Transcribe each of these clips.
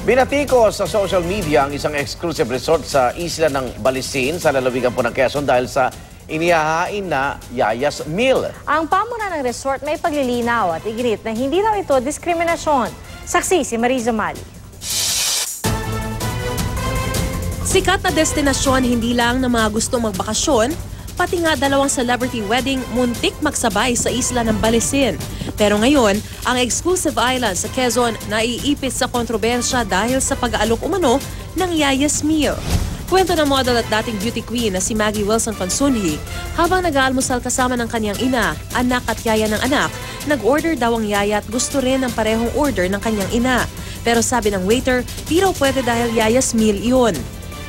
Binatiko sa social media ang isang exclusive resort sa isla ng Balisin sa lalawigan po ng Quezon dahil sa inihahain na Yayas Meal. Ang pamunan ng resort may paglilinaw at iginit na hindi daw ito diskriminasyon. Saksi si Mariza Mali. Sikat na destinasyon hindi lang ng mga gustong magbakasyon, pati nga dalawang celebrity wedding muntik magsabay sa isla ng Balisin. Pero ngayon, ang exclusive island sa Quezon naiipit sa kontrobersya dahil sa pag-aalok umano ng Yayas Meal. Kwento ng model at dating beauty queen na si Maggie Wilson Consunji, habang nag-aalmusal kasama ng kanyang ina, anak at yaya ng anak, nag-order daw ang yaya at gusto rin ng parehong order ng kanyang ina. Pero sabi ng waiter, di raw pwede dahil Yayas Meal iyon.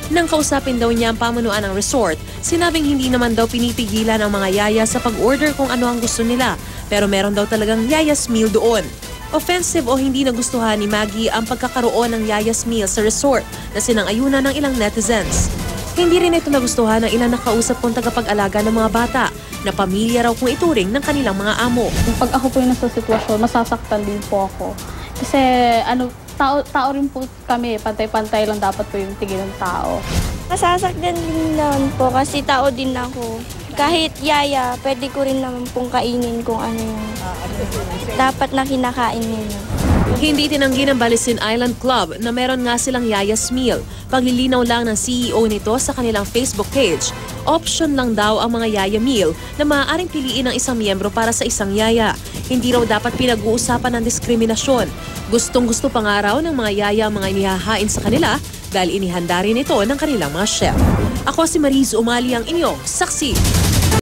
Nang kausapin daw niya ang pamunuan ng resort, sinabing hindi naman daw pinipigilan ang mga yaya sa pag-order kung ano ang gusto nila. Pero meron daw talagang Yayas Meal doon. Offensive o hindi nagustuhan ni Maggie ang pagkakaroon ng Yayas Meal sa resort na sinang-ayunan ng ilang netizens. Hindi rin ito nagustuhan ng ilang nakausap kong tagapag-alaga ng mga bata na pamilya raw kung ituring ng kanilang mga amo. Pag ako po yung nasa sitwasyon, masasaktan din po ako. Kasi tao rin po kami, pantay-pantay lang dapat po yung tingin ng tao. Masasaktan din naman po kasi tao din ako. Kahit yaya, pwede ko rin naman pong kainin kung ano yung dapat na kinakain nila. Hindi tinanggi ng Balisin Island Club na meron nga silang Yayas Meal. Paglilinaw lang ng CEO nito sa kanilang Facebook page, option lang daw ang mga Yaya Meal na maaaring piliin ng isang miyembro para sa isang yaya. Hindi raw dapat pinag-uusapan ng diskriminasyon. Gustong-gusto pa nga raw ng mga yaya ang mga inihahain sa kanila dahil inihanda rin ito ng kanilang mga chef. Ako si Mariz Umali, ang inyong saksi.